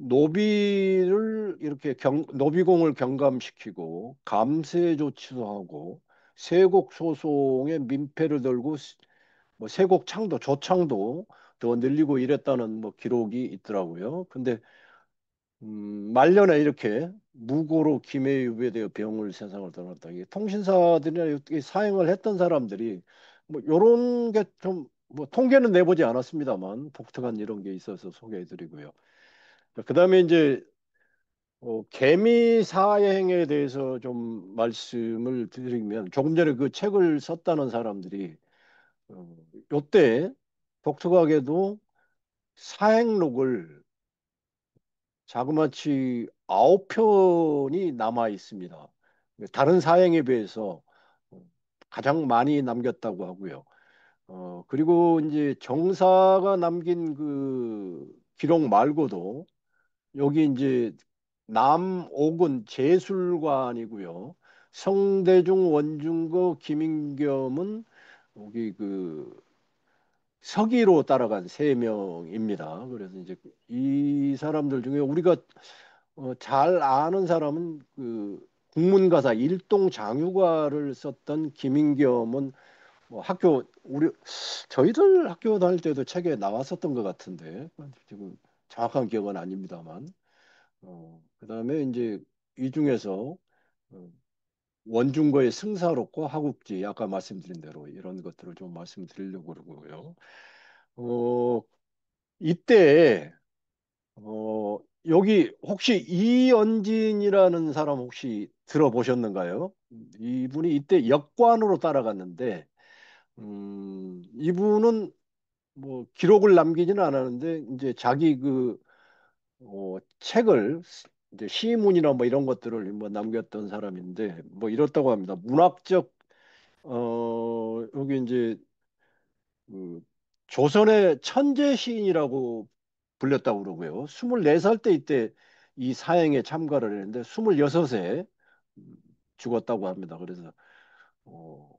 노비를 이렇게 노비공을 경감시키고 감세 조치도 하고 세곡 소송의 민폐를 들고 뭐 세곡 창도 조창도 더 늘리고 이랬다는 뭐 기록이 있더라고요. 근데 말년에 이렇게 무고로 김해에 유배되어 병을 세상을 떠났다. 이게 통신사들이나 이렇게 사행을 했던 사람들이 뭐 요런 게 좀 뭐 통계는 내보지 않았습니다만 독특한 이런 게 있어서 소개해드리고요. 그다음에 이제 개미 사행에 대해서 좀 말씀을 드리면 조금 전에 그 책을 썼다는 사람들이 어, 요때 독특하게도 사행록을 자그마치 9편이 남아 있습니다. 다른 사행에 비해서 어, 가장 많이 남겼다고 하고요. 그리고 이제 정사가 남긴 그 기록 말고도 여기 이제 남옥은 제술관이고요. 성대중, 원중거, 김인겸은 여기 그 서기로 따라간 세 명입니다. 그래서 이제 이 사람들 중에 우리가 잘 아는 사람은 그 국문가사 일동 장유가를 썼던 김인겸은 뭐 학교 우리 저희들 학교 다닐 때도 책에 나왔었던 것 같은데 지금 정확한 기억은 아닙니다만 그다음에 이제 이 중에서 어, 원중거의 승사록과 하국지 아까 말씀드린 대로 이런 것들을 좀 말씀드리려고 그러고요. 어, 이때 여기 혹시 이연진이라는 사람 혹시 들어보셨는가요? 이분이 이때 역관으로 따라갔는데 이분은 뭐 기록을 남기지는 않았는데 이제 자기 그 책을 이제 시문이나 뭐 이런 것들을 뭐 남겼던 사람인데 뭐 이렇다고 합니다. 문학적 여기 이제 그 조선의 천재 시인이라고 불렸다고 그러고요. 24살 때 이때 이 사행에 참가를 했는데 26에 죽었다고 합니다. 그래서 어,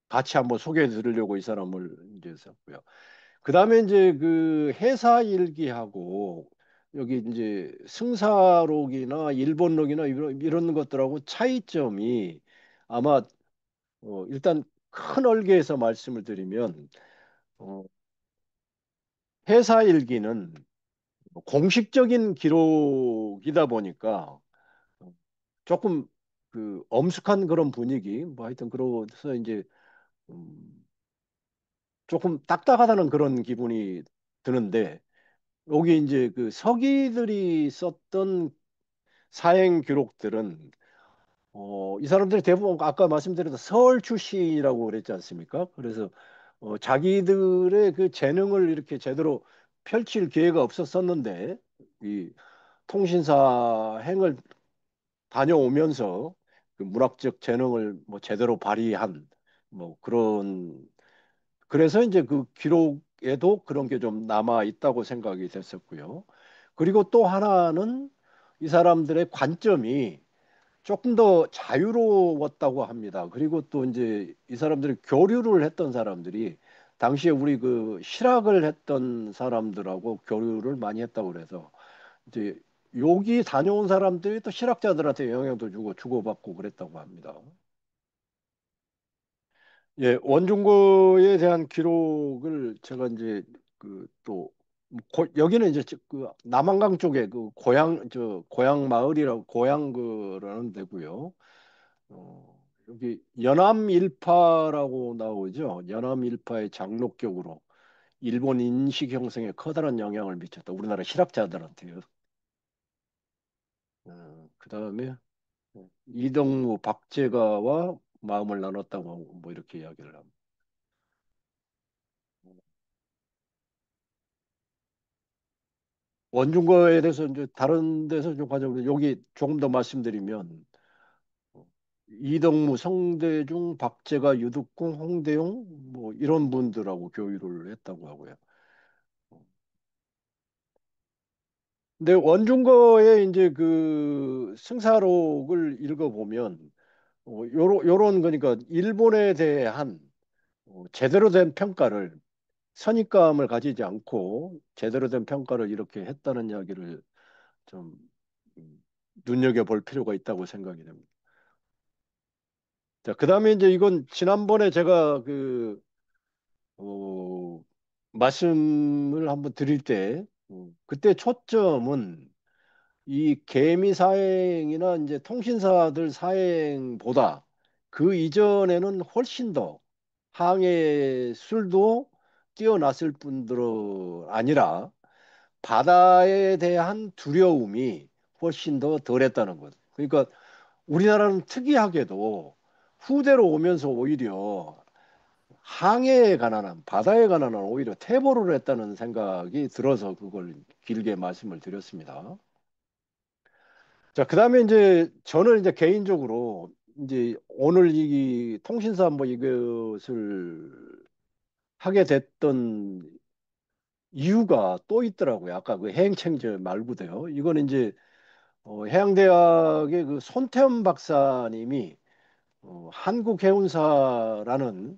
같이 한번 소개해 드리려고 이 사람을 이제 썼고요. 그다음에 이제 그 해사 일기하고 여기 이제 승사록이나 일본록이나 이런 것들하고 차이점이 아마 일단 큰 얼개에서 말씀을 드리면 어, 해사 일기는 공식적인 기록이다 보니까 조금 그 엄숙한 그런 분위기 뭐 하여튼 그래서 이제 음, 조금 딱딱하다는 그런 기분이 드는데 여기 이제 그 서기들이 썼던 사행 기록들은 이 사람들이 대부분 아까 말씀드린 서울 출신이라고 그랬지 않습니까? 그래서 자기들의 그 재능을 이렇게 제대로 펼칠 기회가 없었었는데 이 통신사 행을 다녀오면서 그 문학적 재능을 뭐 제대로 발휘한 뭐 그런 그래서 이제 그 기록에도 그런 게 좀 남아 있다고 생각이 됐었고요. 그리고 또 하나는 이 사람들의 관점이 조금 더 자유로웠다고 합니다. 그리고 또 이제 이 사람들이 교류를 했던 사람들이 당시에 우리 그 실학을 했던 사람들하고 교류를 많이 했다고 그래서 이제 여기 다녀온 사람들이 또 실학자들한테 영향도 주고 주고받고 그랬다고 합니다. 예, 원중거에 대한 기록을 제가 이제 그 또 여기는 이제 그 남한강 쪽에 그 고향 마을이라고 고향그라는 데고요. 여기 연암일파라고 나오죠. 연암일파의 장록격으로 일본 인식 형성에 커다란 영향을 미쳤다. 우리나라 실학자들한테요. 그다음에 이동무 박제가와 마음을 나눴다고 하고 뭐 이렇게 이야기를 합니다. 원중거에 대해서 이제 다른 데서 좀 가져오면 여기 조금 더 말씀드리면 어, 이동무, 성대중, 박제가, 유득공, 홍대용 뭐 이런 분들하고 교류를 했다고 하고요. 근데 원중거의 이제 그 승사록을 읽어보면 요런 그러니까 일본에 대한 제대로 된 평가를 선입감을 가지지 않고 제대로 된 평가를 이렇게 했다는 이야기를 좀 눈여겨볼 필요가 있다고 생각이 됩니다. 자, 그다음에 이제 이건 지난번에 제가 어, 말씀을 한번 드릴 때, 그때 초점은 이 개미 사행이나 이제 통신사들 사행보다 그 이전에는 훨씬 더 항해 술도 뛰어났을 뿐더러 아니라 바다에 대한 두려움이 훨씬 더 덜했다는 것. 그러니까 우리나라는 특이하게도 후대로 오면서 오히려 항해에 관한 한, 바다에 관한 한 오히려 퇴보를 했다는 생각이 들어서 그걸 길게 말씀을 드렸습니다. 자, 그다음에 이제 저는 이제 개인적으로 이제 오늘 이 통신사 뭐 이것을 하게 됐던 이유가 또 있더라고요. 아까 그 해행창제 말고도요. 이거는 이제 해양대학의 그 손태원 박사님이 한국해운사라는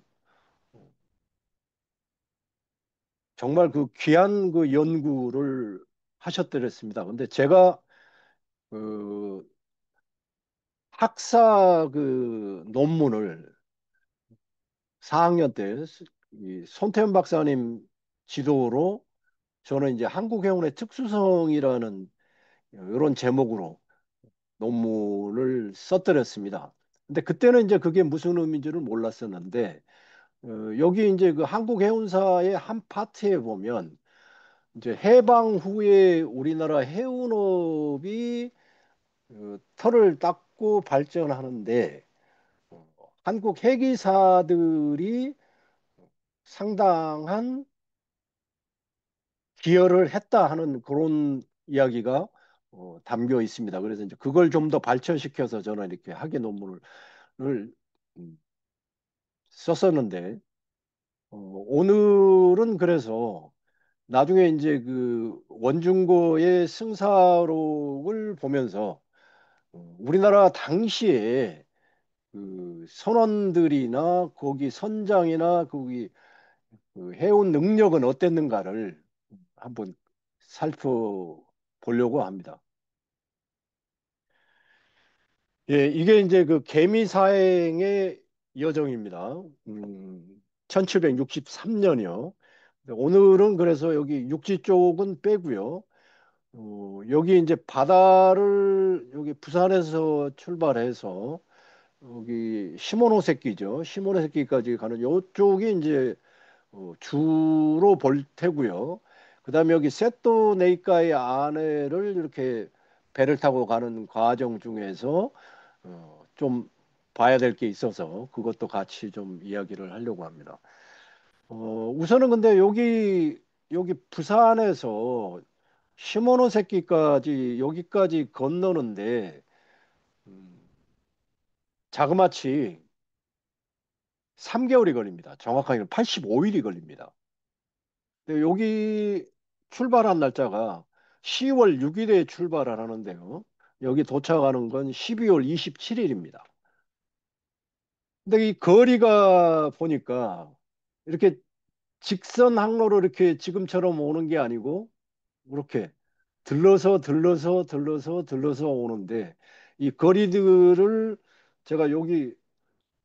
정말 그 귀한 그 연구를 하셨더랬습니다. 근데 제가 그 학사 그 논문을 4학년 때 이 손태현 박사님 지도로 저는 이제 한국해운의 특수성이라는 이런 제목으로 논문을 써드렸습니다. 근데 그때는 이제 그게 무슨 의미인지를 몰랐었는데 여기 이제 그 한국해운사의 한 파트에 보면 이제 해방 후에 우리나라 해운업이 털을 닦고 발전하는데 어, 한국 해기사들이 상당한 기여를 했다 하는 그런 이야기가 담겨 있습니다. 그래서 이제 그걸 좀 더 발전시켜서 저는 이렇게 학위 논문을 음, 썼었는데 오늘은 그래서 나중에 이제 그 원중고의 승사록을 보면서 우리나라 당시에 그 선원들이나 거기 선장이나 거기 그 해운 능력은 어땠는가를 한번 살펴보려고 합니다. 예, 이게 이제 그 개미 사행의 여정입니다. 1763년이요. 오늘은 그래서 여기 육지 쪽은 빼고요. 여기 이제 바다를 여기 부산에서 출발해서 여기 시모노세키죠. 시모노세키까지 가는 요쪽이 이제 주로 볼 테고요. 그다음에 여기 세토 네이카의 안에를 이렇게 배를 타고 가는 과정 중에서 좀 봐야 될 게 있어서 그것도 같이 좀 이야기를 하려고 합니다. 우선은 근데 여기 부산에서 시모노세키까지 여기까지 건너는데 음, 자그마치 3개월이 걸립니다. 정확하게는 85일이 걸립니다. 근데 여기 출발한 날짜가 10월 6일에 출발을 하는데요. 여기 도착하는 건 12월 27일입니다. 근데 이 거리가 보니까 이렇게 직선 항로로 이렇게 지금처럼 오는 게 아니고 이렇게 들러서 오는데 이 거리들을 제가 여기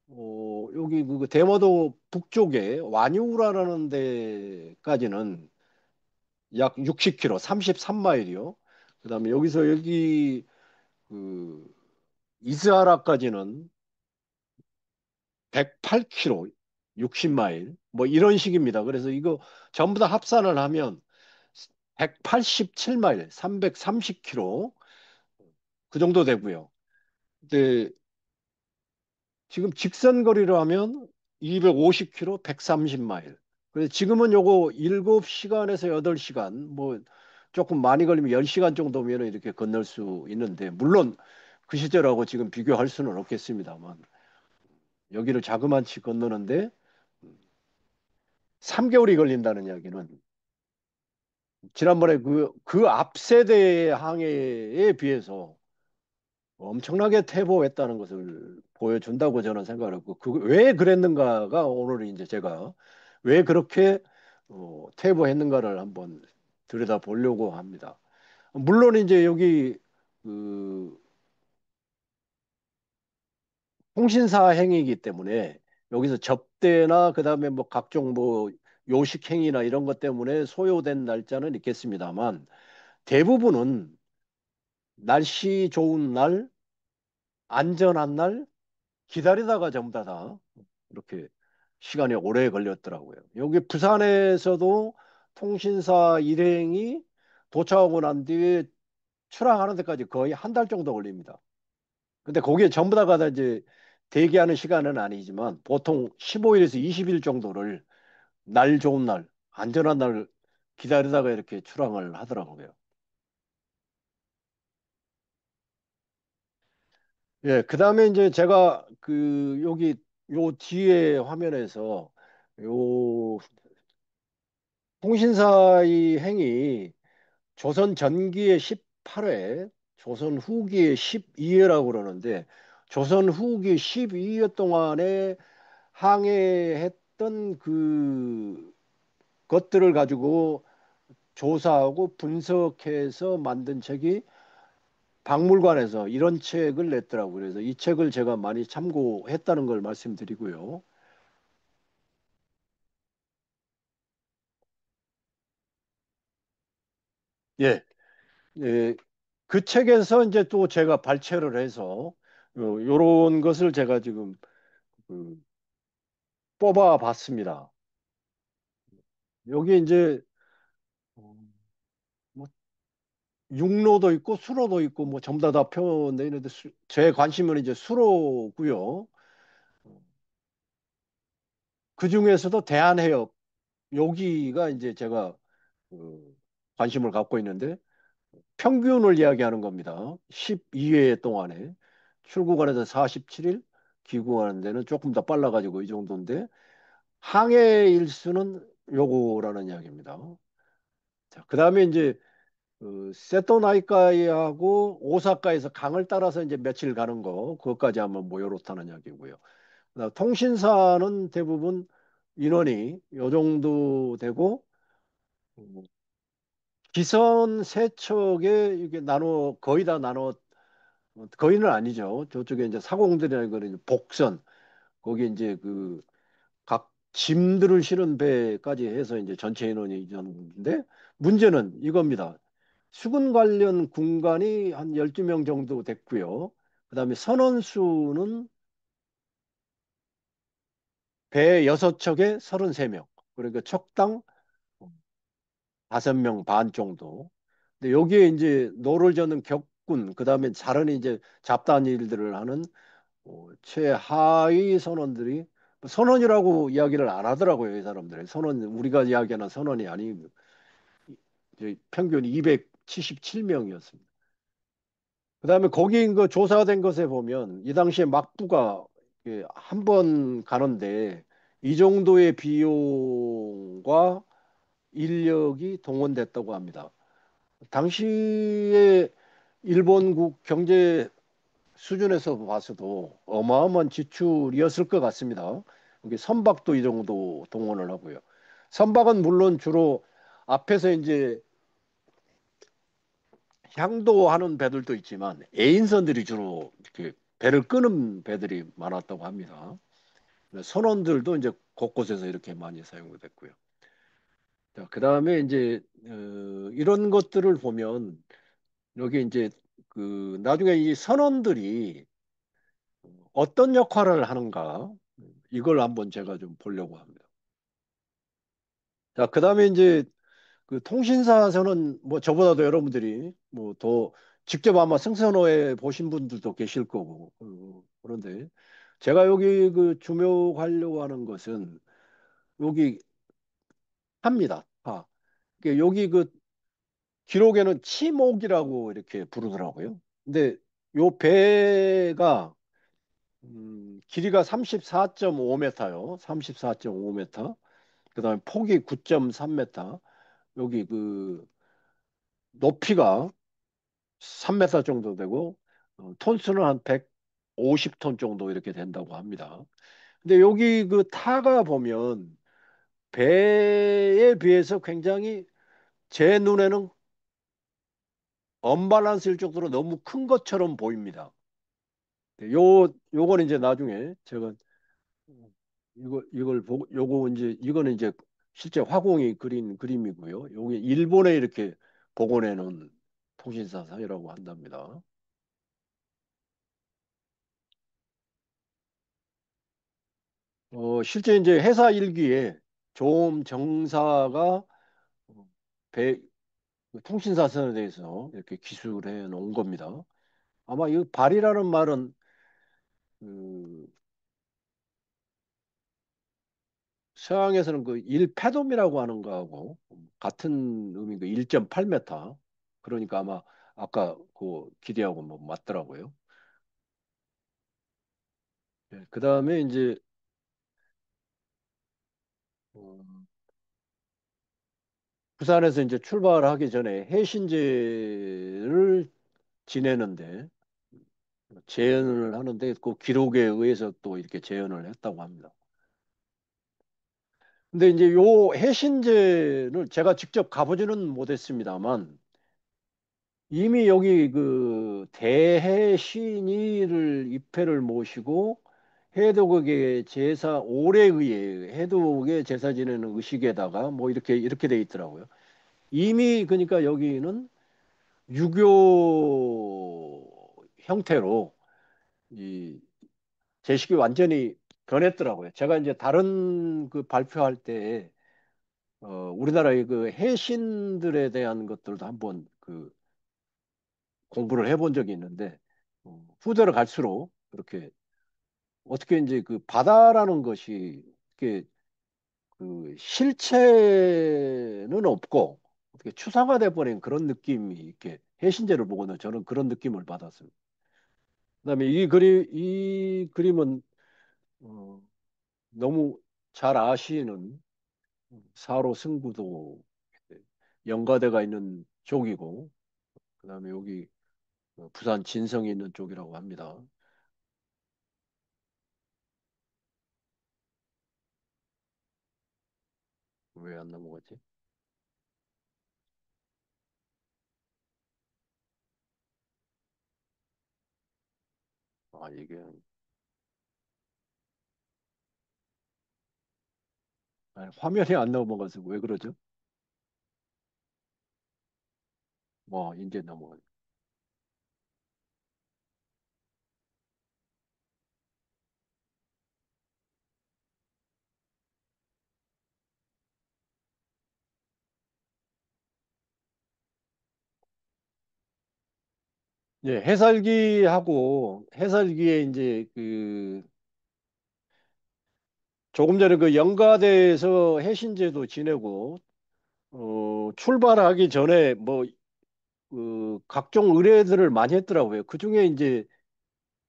그 대마도 북쪽에 완유라는 데까지는 약 60km, 33마일이요. 그다음에 여기서 여기 그 이스하라까지는 108km, 60마일 뭐 이런 식입니다. 그래서 이거 전부 다 합산을 하면 187마일, 330km 그 정도 되고요. 근데 지금 직선 거리로 하면 250km, 130마일. 그래서 지금은 요거 7시간에서 8시간, 뭐 조금 많이 걸리면 10시간 정도면 이렇게 건널 수 있는데, 물론 그 시절하고 지금 비교할 수는 없겠습니다만, 여기를 자그마치 건너는데 3개월이 걸린다는 이야기는 지난번에 그 앞 세대의 항해에 비해서 엄청나게 퇴보했다는 것을 보여준다고 저는 생각을 했고, 왜 그랬는가가 오늘 이제 제가 왜 그렇게 퇴보했는가를 한번 들여다 보려고 합니다. 물론 이제 여기 그 통신사 행위이기 때문에 여기서 접대나 그다음에 뭐 각종 뭐 요식 행위나 이런 것 때문에 소요된 날짜는 있겠습니다만 대부분은 날씨 좋은 날, 안전한 날 기다리다가 전부 다 이렇게 시간이 오래 걸렸더라고요. 여기 부산에서도 통신사 일행이 도착하고 난 뒤에 출항하는 데까지 거의 한 달 정도 걸립니다. 근데 거기에 전부 다가 다 이제 대기하는 시간은 아니지만 보통 15일에서 20일 정도를 날 좋은 날, 안전한 날 기다리다가 이렇게 출항을 하더라고요. 예, 그다음에 이제 제가 그 여기 요 뒤에 화면에서 요 통신사의 행위 조선 전기의 18회, 조선 후기의 12회라고 그러는데 조선 후기 12회 동안에 항해했던 그 것들을 가지고 조사하고 분석해서 만든 책이 박물관에서 이런 책을 냈더라고요. 그래서 이 책을 제가 많이 참고했다는 걸 말씀드리고요. 예, 예, 그 책에서 이제 또 제가 발췌를 해서 요런 것을 제가 지금 그 뽑아 봤습니다. 여기 이제 어, 뭐 육로도 있고 수로도 있고 뭐 전부 다 표현돼 있는데 제 관심은 이제 수로고요. 그 중에서도 대한해협 여기가 이제 제가 그 관심을 갖고 있는데 평균을 이야기하는 겁니다. 12회 동안에 출국안에서 47일, 귀국하는 데는 조금 더 빨라가지고 이 정도인데 항해 일수는 요거라는 이야기입니다. 자, 그다음에 이제 세토나이카이하고 오사카에서 강을 따라서 이제 며칠 가는 거 그것까지 하면 뭐 요렇다는 이야기고요. 그다음 통신사는 대부분 인원이 요 정도 되고 음, 기선 세척에 이게 나눠 거의 다 나눠 거의는 아니죠. 저쪽에 이제 사공들이나 거는 복선 거기 이제 그 각 짐들을 실은 배까지 해서 이제 전체 인원이 이 정도인데 문제는 이겁니다. 수군 관련 군관이 한 12명 정도 됐고요. 그다음에 선원수는 배 6척에 33명. 그러니까 척당 5명 반 정도. 근데 여기에 이제 노를 저는 격군, 그다음에 다른 이제 잡다한 일들을 하는 최하위 선원들이 선원이라고 이야기를 안 하더라고요, 이 사람들이. 선원 우리가 이야기하는 선원이 아니고 평균 277명이었습니다. 그다음에 거기 그 조사된 것에 보면 이 당시에 막부가 한 번 가는데 이 정도의 비용과 인력이 동원됐다고 합니다. 당시에 일본국 경제 수준에서 봐서도 어마어마한 지출이었을 것 같습니다. 여기 선박도 이 정도 동원을 하고요. 선박은 물론 주로 앞에서 이제 향도하는 배들도 있지만 애인선들이 주로 이렇게 배를 끄는 배들이 많았다고 합니다. 선원들도 이제 곳곳에서 이렇게 많이 사용됐고요. 자, 그다음에 이제 이런 것들을 보면 여기 이제 그 나중에 이 선원들이 어떤 역할을 하는가 이걸 한번 제가 좀 보려고 합니다. 자, 그다음에 이제 그 통신사에서는 뭐 저보다도 여러분들이 뭐 더 직접 아마 승선호에 보신 분들도 계실 거고 그런데 제가 여기 그 주목하려고 하는 것은 여기 합니다. 아, 여기 그 기록에는 치목이라고 이렇게 부르더라고요. 근데 요 배가 길이가 34.5m요. 34.5m. 그다음에 폭이 9.3m. 여기 그 높이가 3m 정도 되고 톤수는 한 150톤 정도 이렇게 된다고 합니다. 근데 여기 그 타가 보면 배에 비해서 굉장히 제 눈에는 언밸런스일 정도로 너무 큰 것처럼 보입니다. 요거는 이제 나중에 제가 이걸 보고 요거 이제 이거는 이제 실제 화공이 그린 그림이고요. 요게 일본에 이렇게 복원해 놓은 통신사상이라고 한답니다. 실제 이제 회사 일기에 조음 정사가 배 통신사선에 대해서 이렇게 기술해 놓은 겁니다. 아마 이 발이라는 말은 그 서양에서는 그 1페돔이라고 하는 거하고 같은 의미인 거 1.8m. 그러니까 아마 아까 그 기대하고 뭐 맞더라고요. 그다음에 이제 어, 부산에서 이제 출발하기 전에 해신제를 지내는데 재현을 하는데 그 기록에 의해서 또 이렇게 재현을 했다고 합니다. 근데 이제 요 해신제를 제가 직접 가보지는 못했습니다만 이미 여기 그 대해 신의를 입회를 모시고 해독의 제사 오래 의해 해독의 제사 지내는 의식에다가 뭐 이렇게 돼 있더라고요. 이미 그러니까 여기는 유교 형태로 이 제식이 완전히 변했더라고요. 제가 이제 다른 그 발표할 때 우리나라의 그 해신들에 대한 것들도 한번 그 공부를 해본 적이 있는데 후대로 갈수록 그렇게 어떻게 이제 그 바다라는 것이 이렇게 그 실체는 없고 어떻게 추상화돼 버린 그런 느낌이 이렇게 해신제를 보고는 저는 그런 느낌을 받았습니다. 그다음에 이 그림은 어, 너무 잘 아시는 사로 승부도 연가대가 있는 쪽이고 그다음에 여기 부산 진성이 있는 쪽이라고 합니다. 왜 안 넘어가지? 아, 이게 아니, 화면이 안 넘어가서 왜 그러죠? 뭐 이제 넘어가. 예, 해설기하고 해설기에 이제 그 조금 전에 그 영가대에서 해신제도 지내고 출발하기 전에 뭐 그 각종 의뢰들을 많이 했더라고요. 그중에 이제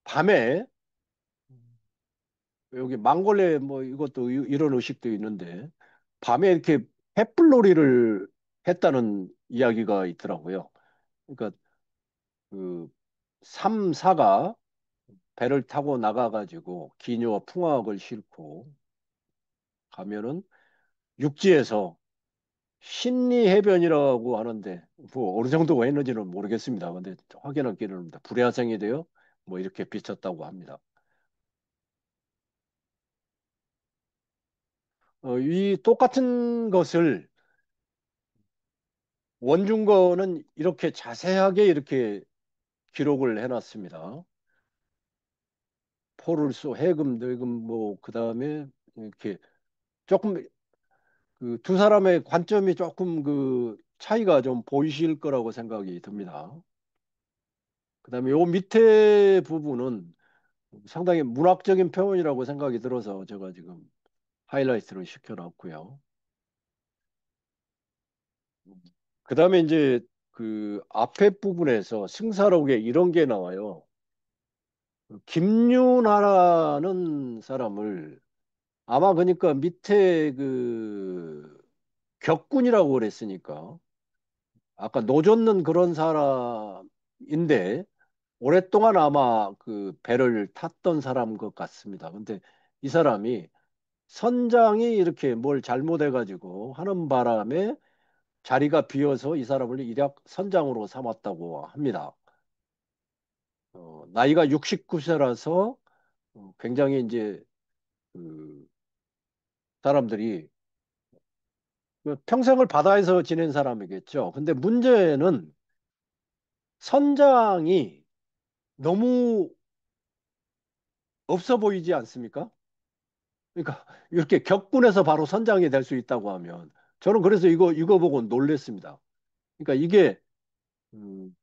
밤에 여기 망골레 뭐 이것도 이런 의식도 있는데 밤에 이렇게 횃불놀이를 했다는 이야기가 있더라고요. 그러니까 그 삼사가 배를 타고 나가가지고 기녀와 풍악을 싣고 가면은 육지에서 신리 해변이라고 하는데 뭐 어느 정도가 했는지는 모르겠습니다. 근데 확인할 기는 없습니다. 불야성이 되어 뭐 이렇게 비쳤다고 합니다. 이 똑같은 것을 원중거는 이렇게 자세하게 이렇게 기록을 해놨습니다. 포를 쏘 해금 내금 뭐 그다음에 이렇게 조금 그 두 사람의 관점이 조금 그 차이가 좀 보이실 거라고 생각이 듭니다. 그다음에 요 밑에 부분은 상당히 문학적인 표현이라고 생각이 들어서 제가 지금 하이라이트를 시켜놨고요. 그다음에 이제 그 앞에 부분에서 승사록에 이런 게 나와요. 김윤하라는 사람을 아마 그러니까 밑에 그 격군이라고 그랬으니까 아까 노젓는 그런 사람인데 오랫동안 아마 그 배를 탔던 사람 것 같습니다. 근데 이 사람이 선장이 이렇게 뭘 잘못해가지고 하는 바람에 자리가 비어서 이 사람을 일약 선장으로 삼았다고 합니다. 나이가 69세라서 굉장히 이제 그 사람들이 그 평생을 바다에서 지낸 사람이겠죠. 근데 문제는 선장이 너무 없어 보이지 않습니까? 그러니까 이렇게 격군에서 바로 선장이 될 수 있다고 하면 저는 그래서 이거 보고 놀랬습니다. 그러니까 이게 음,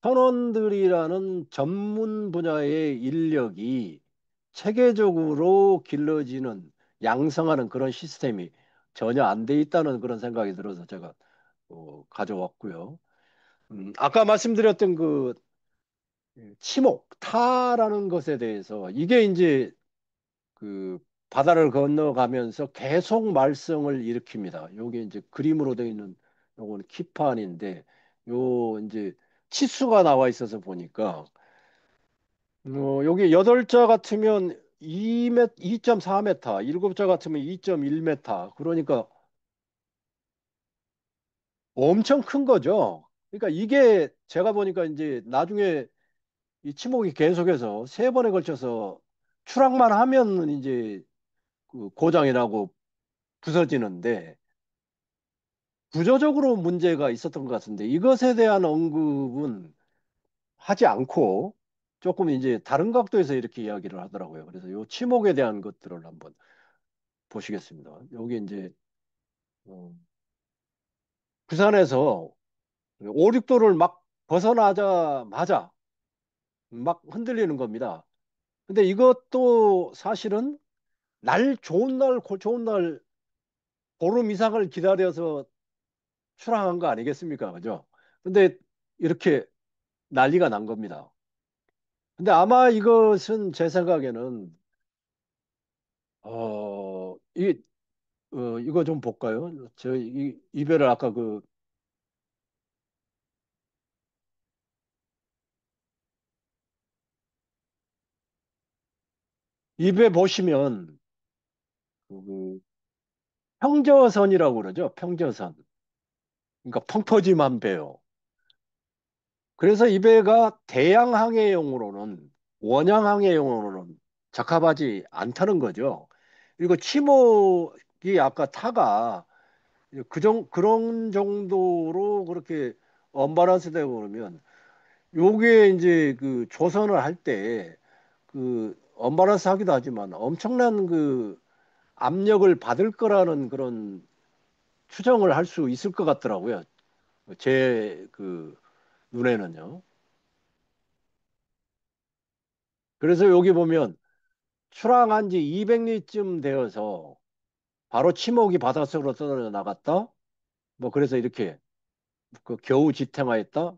선원들이라는 전문 분야의 인력이 체계적으로 길러지는 양성하는 그런 시스템이 전혀 안 돼 있다는 그런 생각이 들어서 제가 가져왔고요. 아까 말씀드렸던 그 치목, 타라는 것에 대해서 이게 이제 그 바다를 건너가면서 계속 말썽을 일으킵니다. 요게 이제 그림으로 되어 있는 요거는 기판인데 요 이제 치수가 나와 있어서 보니까 여기 8자 같으면 2m, 2.4m, 7자 같으면 2.1m. 그러니까 엄청 큰 거죠. 그러니까 이게 제가 보니까 이제 나중에 이 치목이 계속해서 3번에 걸쳐서 추락만 하면 이제 그 고장이 나고 부서지는데 구조적으로 문제가 있었던 것 같은데 이것에 대한 언급은 하지 않고 조금 이제 다른 각도에서 이렇게 이야기를 하더라고요. 그래서 요 치목에 대한 것들을 한번 보시겠습니다. 여기 이제 어, 부산에서 5, 6도를 막 벗어나자마자 막 흔들리는 겁니다. 근데 이것도 사실은 날 좋은 날, 좋은 날 보름 이상을 기다려서 출항한 거 아니겠습니까? 그죠? 근데 이렇게 난리가 난 겁니다. 근데 아마 이것은 제 생각에는 이 이거 좀 볼까요? 저 이별을 아까 그 입에 보시면 그 평저선이라고 그러죠. 평저선. 그러니까 펑퍼짐한 배요. 그래서 이 배가 대양 항해용으로는 원양 항해용으로는 적합하지 않다는 거죠. 그리고 치목이 아까 타가 그런 정도로 그렇게 언밸런스 되고 그러면 요게 이제 그 조선을 할 때 그 언밸런스 하기도 하지만 엄청난 그 압력을 받을 거라는 그런 추정을 할 수 있을 것 같더라고요. 제 그 눈에는요. 그래서 여기 보면 출항한 지 200리쯤 되어서 바로 치목이 바닷속으로 떨어져 나갔다. 뭐 그래서 이렇게 그 겨우 지탱하였다.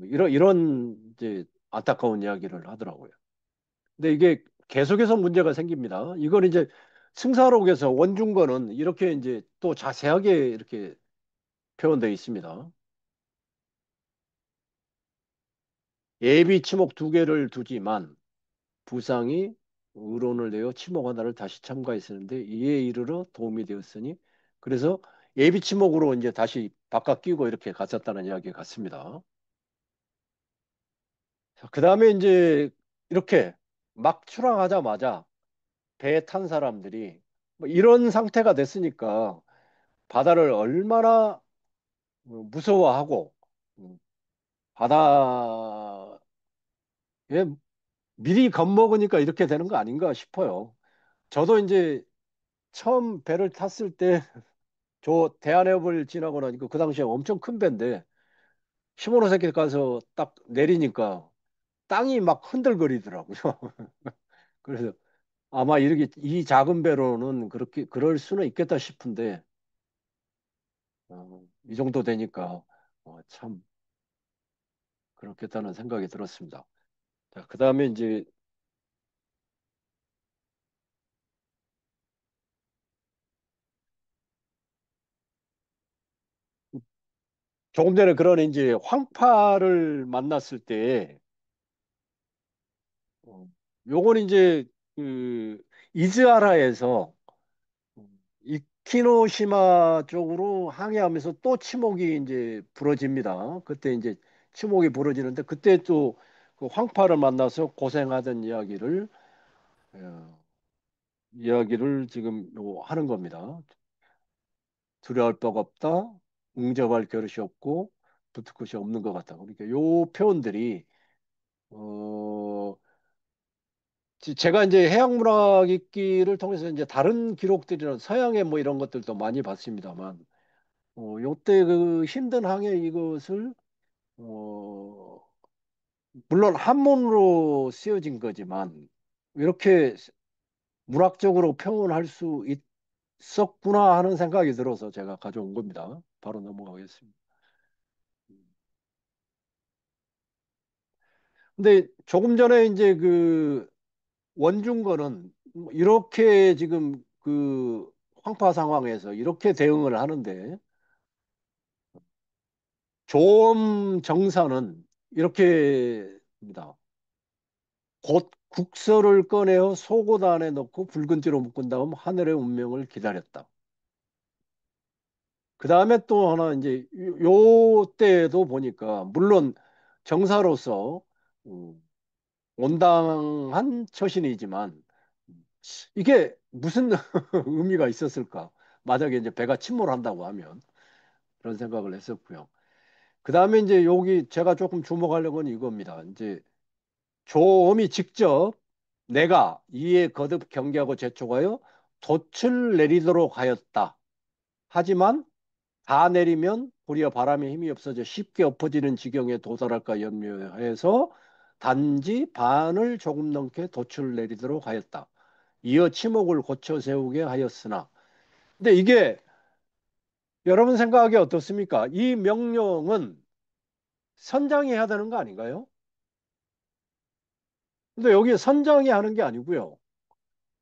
이런 이제 안타까운 이야기를 하더라고요. 근데 이게 계속해서 문제가 생깁니다. 이건 이제 승사록에서 원중거는 이렇게 이제 또 자세하게 이렇게 표현되어 있습니다. 예비 치목 2개를 두지만 부상이 의론을 내어 치목 하나를 다시 첨가했었는데 이에 이르러 도움이 되었으니 그래서 예비 치목으로 이제 다시 바깥 끼고 이렇게 갔었다는 이야기 같습니다. 그 다음에 이제 이렇게 막 출항하자마자 배에 탄 사람들이 뭐 이런 상태가 됐으니까 바다를 얼마나 무서워하고 음, 바다에 미리 겁먹으니까 이렇게 되는 거 아닌가 싶어요. 저도 이제 처음 배를 탔을 때 저 대한해협을 지나고 나니까 그 당시에 엄청 큰 배인데 시모노세키 가서 딱 내리니까 땅이 막 흔들거리더라고요. 그래서 아마 이렇게 이 작은 배로는 그렇게 그럴 수는 있겠다 싶은데 이 정도 되니까 참 그렇겠다는 생각이 들었습니다. 자, 그다음에 이제 조금 전에 그런 이제 황파를 만났을 때 어, 요건 이제 그 이즈하라에서 이키노시마 쪽으로 항해하면서 또 침목이 이제 부러집니다. 그때 이제 침목이 부러지는데 그때 또 그 황파를 만나서 고생하던 어, 이야기를 지금 하는 겁니다. 두려울 바가 없다. 응접할 겨를이 없고 붙을 것이 없는 것 같다. 그러니까 요 표현들이 어 제가 이제 해양문학 읽기를 통해서 이제 다른 기록들이나 서양의 뭐 이런 것들도 많이 봤습니다만 요때 그 힘든 항해 이것을 어 물론 한문으로 쓰여진 거지만 이렇게 문학적으로 표현할 수 있었구나 하는 생각이 들어서 제가 가져온 겁니다. 바로 넘어가겠습니다. 근데 조금 전에 이제 그 원중거는 이렇게 지금 그 황파 상황에서 이렇게 대응을 하는데 조엄 정사는 이렇게입니다. 곧 국서를 꺼내어 속옷 안에 넣고 붉은 띠로 묶은 다음 하늘의 운명을 기다렸다. 그 다음에 또 하나 이제 요 때도 보니까 물론 정사로서 음, 온당한 처신이지만 이게 무슨 의미가 있었을까? 만약에 이제 배가 침몰한다고 하면 그런 생각을 했었고요. 그 다음에 이제 여기 제가 조금 주목하려고 하는 이겁니다. 이제 조엄이 직접 내가 이에 거듭 경계하고 재촉하여 돛을 내리도록 하였다. 하지만 다 내리면 도리어 바람에 힘이 없어져 쉽게 엎어지는 지경에 도달할까 염려해서 단지 반을 조금 넘게 돛을 내리도록 하였다. 이어 치목을 고쳐 세우게 하였으나 근데 이게 여러분 생각하기 어떻습니까? 이 명령은 선장이 해야 되는 거 아닌가요? 근데 여기 선장이 하는 게 아니고요.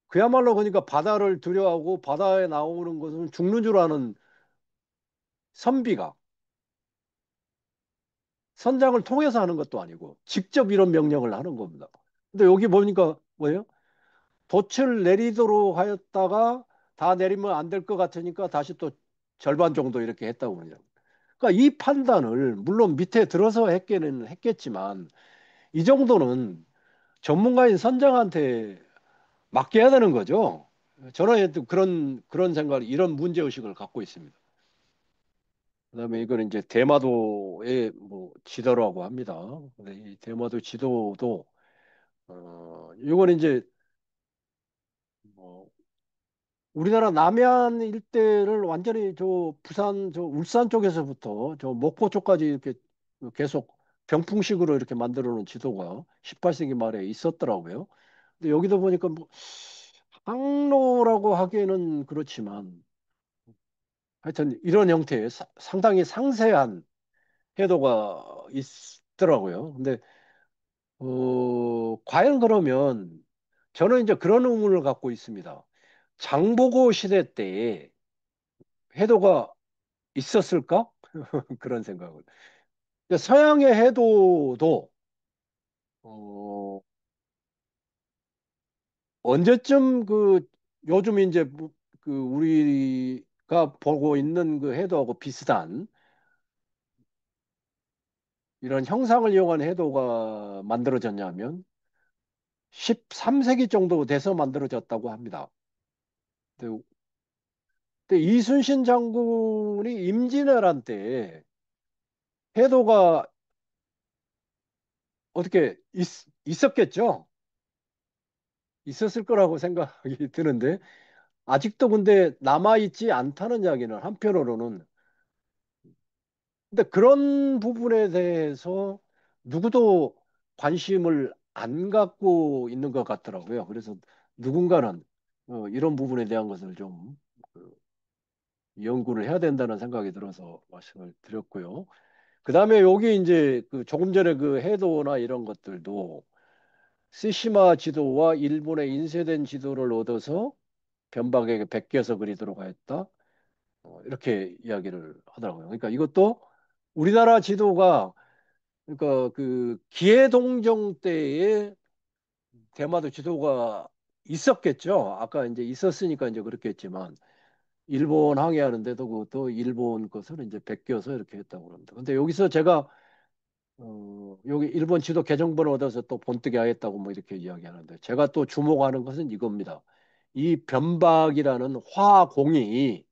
그야말로 그러니까 바다를 두려워하고 바다에 나오는 것은 죽는 줄 아는 선비가 선장을 통해서 하는 것도 아니고 직접 이런 명령을 하는 겁니다. 근데 여기 보니까 뭐예요? 돛을 내리도록 하였다가 다 내리면 안 될 것 같으니까 다시 또 절반 정도 이렇게 했다고 그러죠. 그러니까 이 판단을 물론 밑에 들어서 했기는 했겠지만 이 정도는 전문가인 선장한테 맡겨야 되는 거죠. 저는 또 그런 생각, 이런 문제 의식을 갖고 있습니다. 그다음에 이거는 이제 대마도의 뭐 지도라고 합니다. 근데 이 대마도 지도도 이거는 이제 뭐 우리나라 남해안 일대를 완전히 저 부산 저 울산 쪽에서부터 저 목포 쪽까지 이렇게 계속 병풍식으로 이렇게 만들어 놓은 지도가 18세기 말에 있었더라고요. 근데 여기도 보니까 뭐 항로라고 하기에는 그렇지만 하여튼 이런 형태의 상당히 상세한 해도가 있더라고요. 근데 과연 그러면 저는 이제 그런 의문을 갖고 있습니다. 장보고 시대 때에 해도가 있었을까? 그런 생각을. 근데 서양의 해도도 어, 언제쯤 그 요즘 이제 그 우리가 보고 있는 그 해도하고 비슷한 이런 형상을 이용한 해도가 만들어졌냐면 13세기 정도 돼서 만들어졌다고 합니다. 근데, 근데 이순신 장군이 임진왜란 때 해도가 어떻게 있었겠죠? 있었을 거라고 생각이 드는데 아직도 근데 남아있지 않다는 이야기는 한편으로는 근데 그런 부분에 대해서 누구도 관심을 안 갖고 있는 것 같더라고요. 그래서 누군가는 이런 부분에 대한 것을 좀 연구를 해야 된다는 생각이 들어서 말씀을 드렸고요. 그다음에 여기 이제 그 조금 전에 그 해도나 이런 것들도 스시마 지도와 일본의 인쇄된 지도를 얻어서 변박에게 베껴서 그리도록 하였다. 이렇게 이야기를 하더라고요. 그러니까 이것도 우리나라 지도가 그러니까 그 기해동정 때의 대마도 지도가 있었겠죠. 아까 이제 있었으니까 이제 그렇겠지만 일본 항해하는데도 그것도 일본 것을 이제 베껴서 이렇게 했다고 합니다. 근데 여기서 제가 여기 일본 지도 개정본을 얻어서 또 본뜨기 하겠다고 뭐 이렇게 이야기하는데 제가 또 주목하는 것은 이겁니다. 이 변박이라는 화공이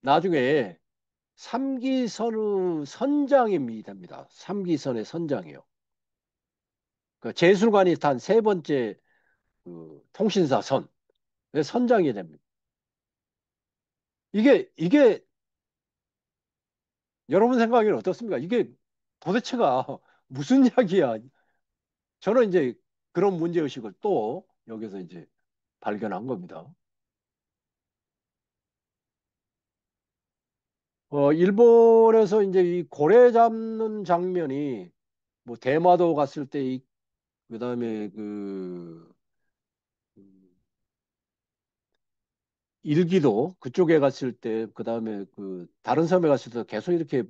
나중에 삼기선의 선장이 됩니다. 삼기선의 선장이요. 그 제술관이 탄 세 번째 그 통신사 선장이 됩니다. 이게 여러분 생각에는 어떻습니까? 이게 도대체가 무슨 이야기야? 저는 이제 그런 문제의식을 또 여기서 이제 발견한 겁니다. 일본에서 이제 이 고래 잡는 장면이 뭐 대마도 갔을 때 그다음에 음, 일기도 그쪽에 갔을 때 그다음에 그 다른 섬에 갔을 때 계속 이렇게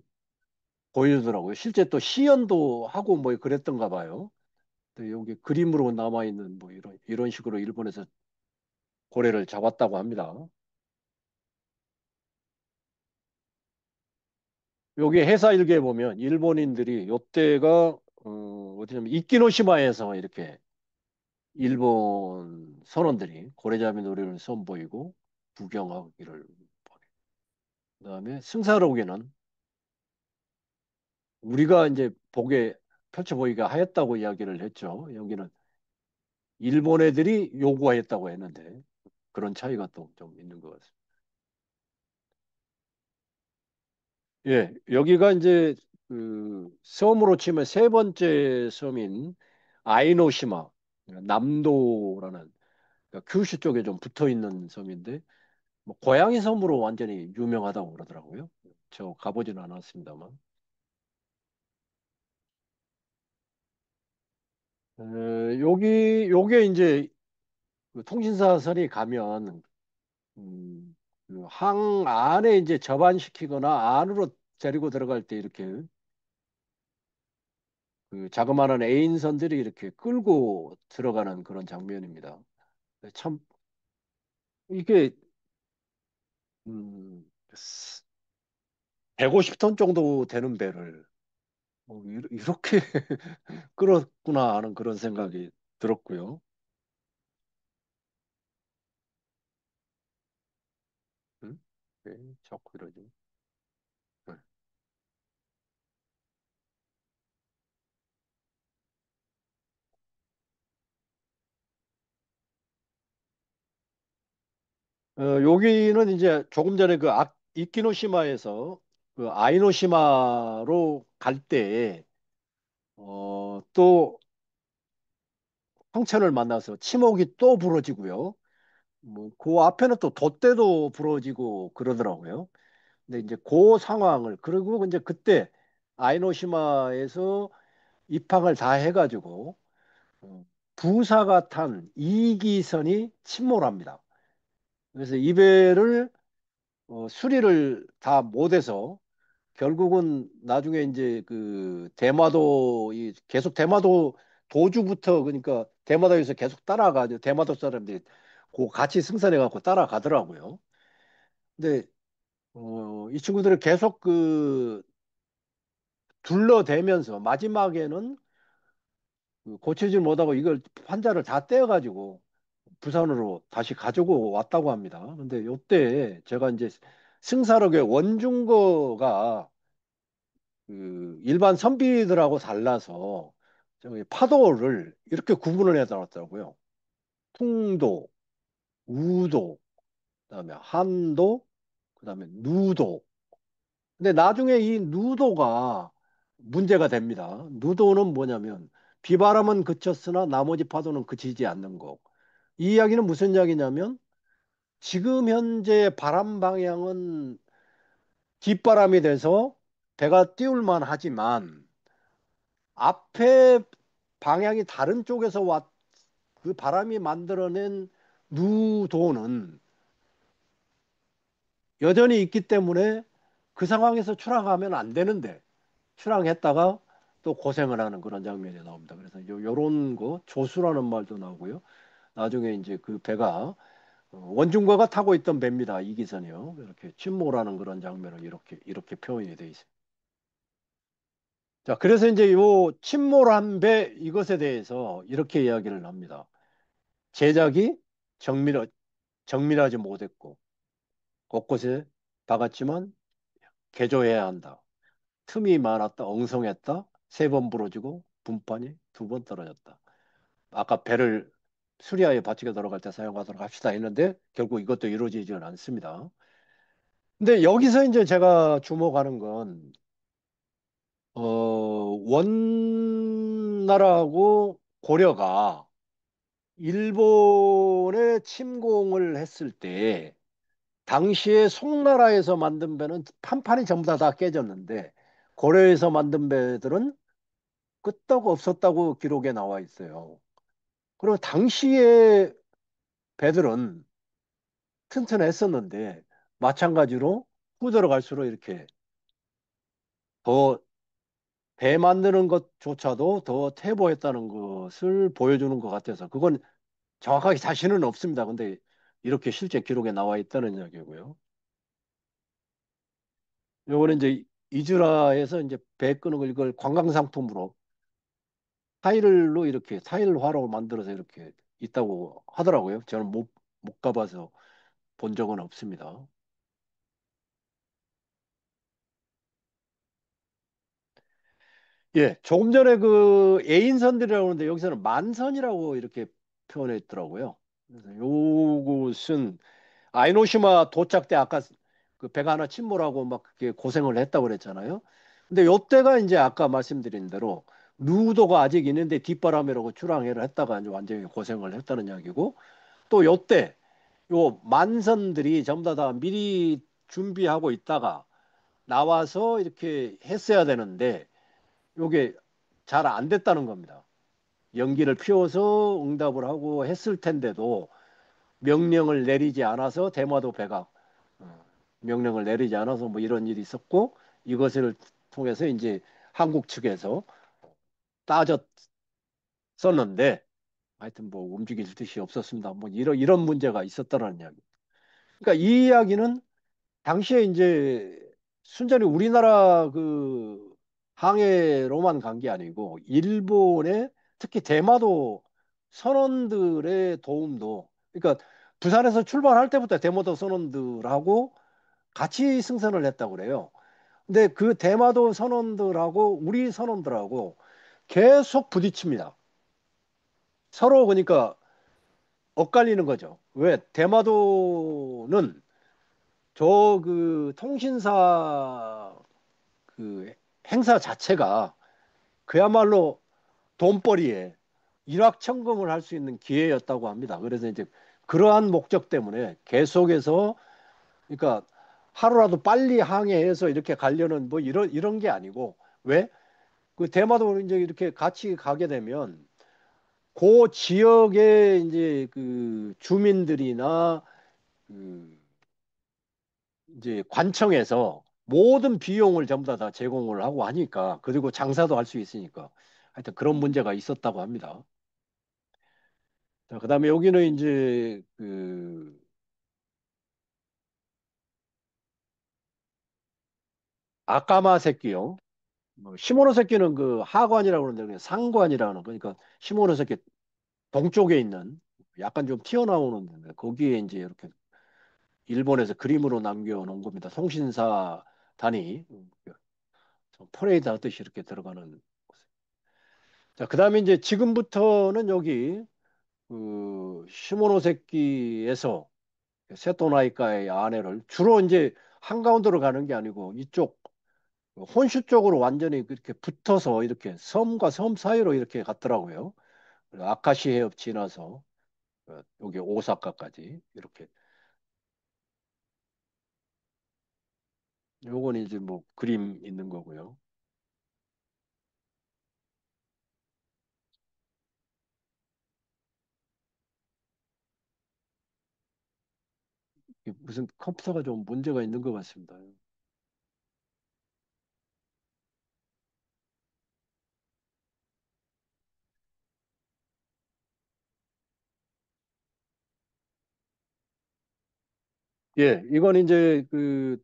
보여주더라고요. 실제 또 시연도 하고 뭐 그랬던가 봐요. 또 여기 그림으로 남아 있는 뭐 이런 식으로 일본에서 고래를 잡았다고 합니다. 여기 해사 일기에 보면 일본인들이 요때가 어디냐면 이키노시마에서 이렇게 일본 선원들이 고래잡이 놀이를 선보이고 구경하기를 그다음에 승사로기는 우리가 이제 보게 펼쳐 보기가 하였다고 이야기를 했죠. 여기는 일본 애들이 요구하였다고 했는데 그런 차이가 또 좀 있는 것 같습니다. 예, 여기가 이제 그 섬으로 치면 세 번째 섬인 아이노시마 남도라는 그러니까 큐슈 쪽에 좀 붙어 있는 섬인데 뭐 고양이 섬으로 완전히 유명하다고 그러더라고요. 저 가보지는 않았습니다만. 요게 이제 그 통신사선이 가면 그항 안에 이제 접안시키거나 안으로 데리고 들어갈 때 이렇게 그 자그마한 애인선들이 이렇게 끌고 들어가는 그런 장면입니다. 참 이게 음, 150톤 정도 되는 배를 이렇게 끌었구나 하는 그런 생각이 들었고요. 음? 왜 자꾸 이러지? 네. 여기는 이제 조금 전에 이키노시마에서 그 아이노시마로 갈 때, 또 황천을 만나서 치목이 또 부러지고요. 뭐, 그 앞에는 또 돛대도 부러지고 그러더라고요. 근데 이제 그 상황을, 그리고 이제 그때 아이노시마에서 입항을 다 해가지고, 어, 부사가 탄 2기선이 침몰합니다. 그래서 이 배를 수리를 다 못해서 결국은 나중에 이제 그 대마도 계속 대마도 도주부터 그러니까 대마도에서 계속 따라가죠. 대마도 사람들이 그 같이 승선해 갖고 따라가더라고요. 근데 이 친구들을 계속 그 둘러대면서 마지막에는 그 고치질 못하고 이걸 환자를 다 떼어가지고 부산으로 다시 가지고 왔다고 합니다. 근데 요때 제가 이제 승사록의 원중거가 그 일반 선비들하고 달라서 저기 파도를 이렇게 구분을 해 놨더라고요. 풍도, 우도, 그다음에 한도, 그다음에 누도. 근데 나중에 이 누도가 문제가 됩니다. 누도는 뭐냐면 비바람은 그쳤으나 나머지 파도는 그치지 않는 거. 이 이야기는 무슨 이야기냐면 지금 현재 바람 방향은 뒷바람이 돼서 배가 띄울만 하지만 앞에 방향이 다른 쪽에서 그 바람이 만들어낸 누도는 여전히 있기 때문에 그 상황에서 출항하면 안 되는데 출항했다가 또 고생을 하는 그런 장면이 나옵니다. 그래서 요런 거 조수라는 말도 나오고요. 나중에 이제 그 배가 원중과가 타고 있던 배입니다. 이기선이요. 이렇게 침몰하는 그런 장면을 이렇게 표현이 돼 있어요. 자, 그래서 이제 요 침몰한 배 이것에 대해서 이렇게 이야기를 합니다. 제작이 정밀, 정밀하지 못했고 곳곳에 박았지만 개조해야 한다. 틈이 많았다. 엉성했다. 세 번 부러지고 분판이 두 번 떨어졌다. 아까 배를 수리하에 바치게 돌아갈 때 사용하도록 합시다 했는데 결국 이것도 이루어지지는 않습니다. 근데 여기서 이제 제가 주목하는 건 원나라하고 고려가 일본에 침공을 했을 때 당시에 송나라에서 만든 배는 판판이 전부 다 깨졌는데 고려에서 만든 배들은 끄떡 없었다고 기록에 나와 있어요. 그리고 당시에 배들은 튼튼했었는데 마찬가지로 후대로 갈수록 이렇게 더 배 만드는 것조차도 더 퇴보했다는 것을 보여주는 것 같아서 그건 정확하게 자신은 없습니다. 근데 이렇게 실제 기록에 나와 있다는 이야기고요. 요거는 이제 이즈라에서 이제 배 끄는 걸 이걸 관광 상품으로 타일로 이렇게 타일화로 만들어서 이렇게 있다고 하더라고요. 저는 못 가봐서 본 적은 없습니다. 예, 조금 전에 그 애인선들이라고 하는데 여기서는 만선이라고 이렇게 표현했더라고요. 그래서 요것은 아이노시마 도착 때 아까 그 배가 하나 침몰하고 막 그렇게 고생을 했다고 그랬잖아요. 근데 요때가 이제 아까 말씀드린 대로 누도가 아직 있는데 뒷바람이라고 출항해를 했다가 이제 완전히 고생을 했다는 이야기고 또 요때 요 만선들이 전부 다 미리 준비하고 있다가 나와서 이렇게 했어야 되는데 요게 잘 안 됐다는 겁니다. 연기를 피워서 응답을 하고 했을 텐데도 명령을 내리지 않아서 대마도 배가 명령을 내리지 않아서 뭐 이런 일이 있었고 이것을 통해서 이제 한국 측에서 따졌었는데 하여튼 뭐 움직일 뜻이 없었습니다. 뭐 이런 문제가 있었다는 이야기. 그러니까 이 이야기는 당시에 이제 순전히 우리나라 그 항해로만 간 게 아니고 일본의 특히 대마도 선원들의 도움도 그러니까 부산에서 출발할 때부터 대마도 선원들하고 같이 승선을 했다고 그래요. 근데 그 대마도 선원들하고 우리 선원들하고 계속 부딪힙니다. 서로 그러니까 엇갈리는 거죠. 왜? 대마도는 저 그 통신사 그 행사 자체가 그야말로 돈벌이에 일확천금을 할 수 있는 기회였다고 합니다. 그래서 이제 그러한 목적 때문에 계속해서 그러니까 하루라도 빨리 항해해서 이렇게 가려는 뭐 이런 게 아니고 왜? 그 대마도 이제 이렇게 같이 가게 되면 그 지역의 이제 그 주민들이나 그 이제 관청에서 모든 비용을 전부 다 제공을 하고 하니까 그리고 장사도 할 수 있으니까 하여튼 그런 문제가 있었다고 합니다. 자, 그다음에 여기는 이제 그 아까마 새끼요. 뭐 시모노 새끼는 그 하관이라고 그러는데 그냥 상관이라는 그러니까 시모노 새끼 동쪽에 있는 약간 좀 튀어나오는 데인데 거기에 이제 이렇게 일본에서 그림으로 남겨놓은 겁니다. 통신사 단위 퍼레이드 하듯이 이렇게 들어가는. 자, 그다음에 이제 지금부터는 여기 그 시모노세키에서 세토나이카의 아내를 주로 이제 한가운데로 가는 게 아니고 이쪽 혼슈 쪽으로 완전히 그렇게 붙어서 이렇게 섬과 섬 사이로 이렇게 갔더라고요. 그래서 아카시 해협 지나서 여기 오사카까지 이렇게. 요건 이제 뭐 그림 있는 거고요. 무슨 컴퓨터가 좀 문제가 있는 것 같습니다. 예, 이건 이제 그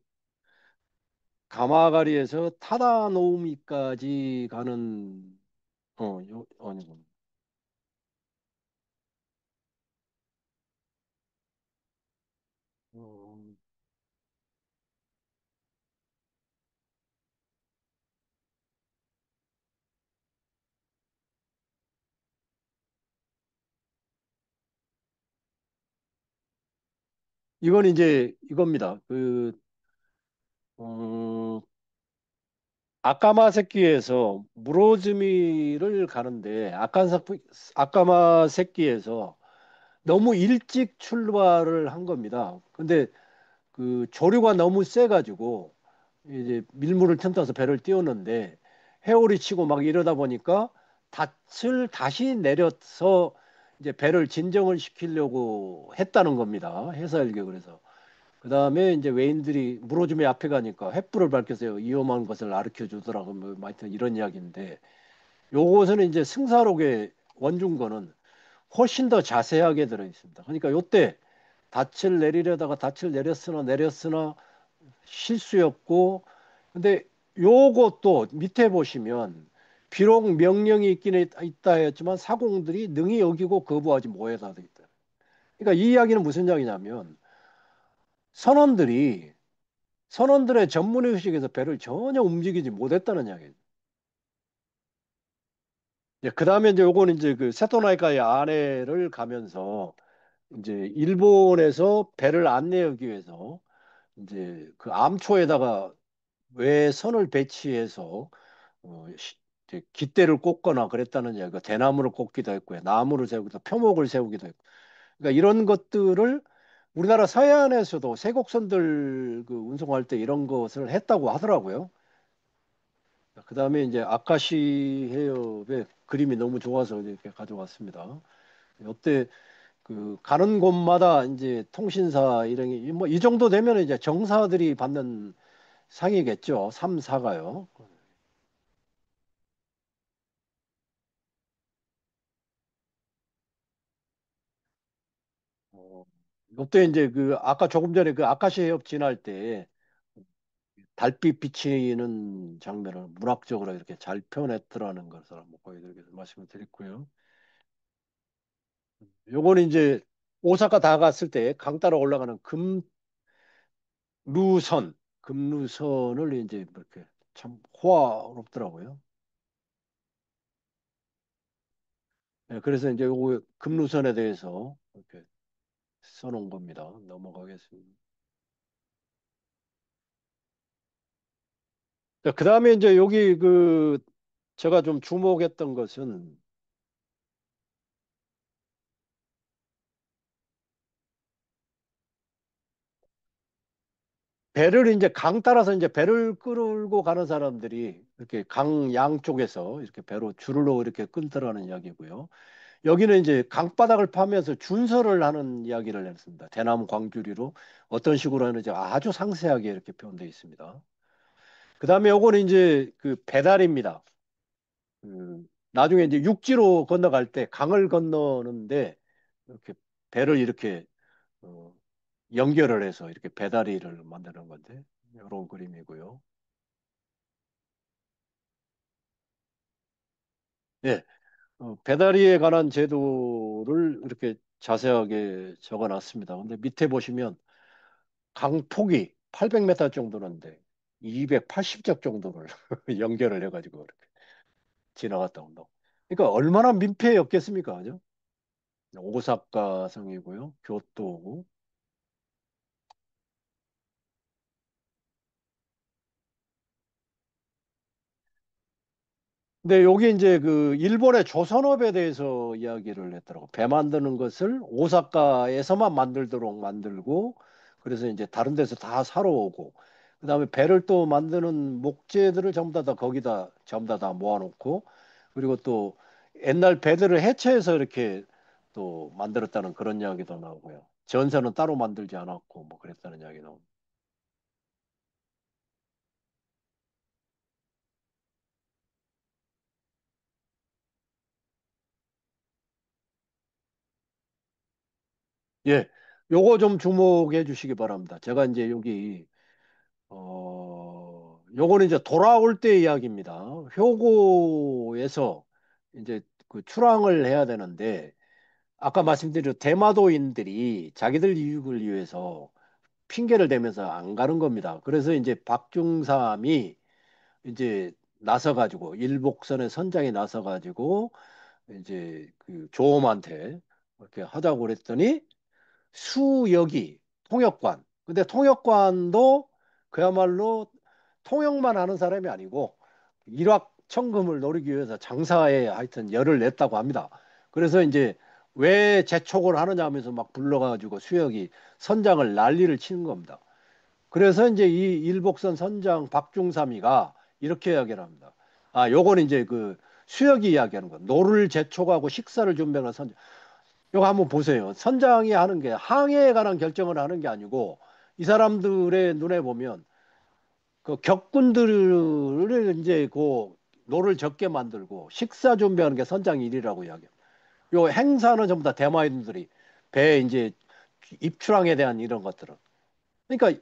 가마가리에서 타다노우미까지 가는 아니, 어, 이건 이제 이겁니다. 어, 아까마 새끼에서 무로즈미를 가는데 아까마 새끼에서 너무 일찍 출발을 한 겁니다. 근데 그 조류가 너무 세가지고 이제 밀물을 틈타서 배를 띄웠는데 회오리 치고 막 이러다 보니까 닻을 다시 내려서 이제 배를 진정을 시키려고 했다는 겁니다. 해사일기 그래서. 그다음에 이제 외인들이 물어주면 앞에 가니까 횃불을 밝혀서 위험한 것을 가르쳐 주더라고 뭐 하여튼 이런 이야기인데 요것은 이제 승사록의 원중거는 훨씬 더 자세하게 들어 있습니다. 그러니까 요때 닻을 내리려다가 닻을 내렸으나 실수였고 근데 요것도 밑에 보시면 비록 명령이 있다 했지만 사공들이 능히 여기고 거부하지 못하다 돼 있다. 그러니까 이 이야기는 무슨 이야기냐면 선원들이 선원들의 전문의식에서 배를 전혀 움직이지 못했다는 이야기예요. 그 다음에 이제 요거는 이제 그 세토나이카의 아래를 가면서 이제 일본에서 배를 안내하기 위해서 이제 그 암초에다가 외선을 배치해서 이제 깃대를 꽂거나 그랬다는 이야기가 대나무를 꽂기도 했고요. 나무를 세우기도 표목을 세우기도 했고. 그러니까 이런 것들을 우리나라 서해안에서도 세곡선들 그 운송할 때 이런 것을 했다고 하더라고요. 그다음에 이제 아카시 해협의 그림이 너무 좋아서 이렇게 가져왔습니다. 이때 그 가는 곳마다 이제 통신사 이런 게 뭐 이 정도 되면 이제 정사들이 받는 상이겠죠. 3, 4가요. 이때 이제 그 아까 조금 전에 그 아카시 해협 지날 때 달빛 비치는 장면을 문학적으로 이렇게 잘 표현했더라는 것을 한번 보여드리기 위해서 말씀을 드렸고요. 요거는 이제 오사카 다 갔을 때 강 따라 올라가는 금루선을 이제 이렇게 참 호화롭더라고요. 그래서 이제 요거 금루선에 대해서 이렇게 써놓은 겁니다. 넘어가겠습니다. 그 다음에 이제 여기 그 제가 좀 주목했던 것은 배를 이제 강 따라서 이제 배를 끌고 가는 사람들이 이렇게 강 양쪽에서 이렇게 배로 줄로 이렇게 끊더라는 이야기고요. 여기는 이제 강바닥을 파면서 준설을 하는 이야기를 했습니다. 대나무 광주리로 어떤 식으로 하는지 아주 상세하게 이렇게 표현되어 있습니다. 그다음에 요거는 이제 그 배달입니다. 나중에 이제 육지로 건너갈 때 강을 건너는데 이렇게 배를 이렇게 어, 연결을 해서 이렇게 배다리를 만드는 건데 이런 그림이고요. 예, 배다리에 관한 제도를 이렇게 자세하게 적어놨습니다. 근데 밑에 보시면 강폭이 800m 정도는데 280적 정도를 연결을 해가지고 이렇게 지나갔다 온다. 그러니까 얼마나 민폐였겠습니까? 그죠? 오사카 성이고요. 교토고. 근데 여기 이제 그 일본의 조선업에 대해서 이야기를 했더라고. 배 만드는 것을 오사카에서만 만들도록 만들고, 그래서 이제 다른 데서 다 사러 오고, 그다음에 배를 또 만드는 목재들을 전부 다 거기다 전부 다 모아놓고, 그리고 또 옛날 배들을 해체해서 이렇게 또 만들었다는 그런 이야기도 나오고요. 전선은 따로 만들지 않았고, 뭐 그랬다는 이야기 나옵니다. 예. 요거 좀 주목해 주시기 바랍니다. 제가 이제 여기 요거는 이제 돌아올 때 이야기입니다. 효고에서 이제 그 출항을 해야 되는데 아까 말씀드린 대마도인들이 자기들 이익을 위해서 핑계를 대면서 안 가는 겁니다. 그래서 이제 박중삼이 이제 나서가지고 일복선의 선장이 나서가지고 이제 그 조엄한테 이렇게 하자고 그랬더니 수역이 통역관. 근데 통역관도 그야말로 통역만 하는 사람이 아니고 일확천금을 노리기 위해서 장사에 하여튼 열을 냈다고 합니다. 그래서 이제 왜 재촉을 하느냐 하면서 막 불러가지고 수역이 선장을 난리를 치는 겁니다. 그래서 이제 이 일복선 선장 박중삼이가 이렇게 이야기를 합니다. 아, 요거는 이제 그 수역이 이야기하는 거. 노를 재촉하고 식사를 준비하는 선장. 이거 한번 보세요. 선장이 하는 게 항해에 관한 결정을 하는 게 아니고 이 사람들의 눈에 보면 그 격군들을 이제 그 노를 적게 만들고 식사 준비하는 게 선장 일이라고 이야기해요. 요 행사는 전부 다 대마인들이 배 이제 입출항에 대한 이런 것들은. 그러니까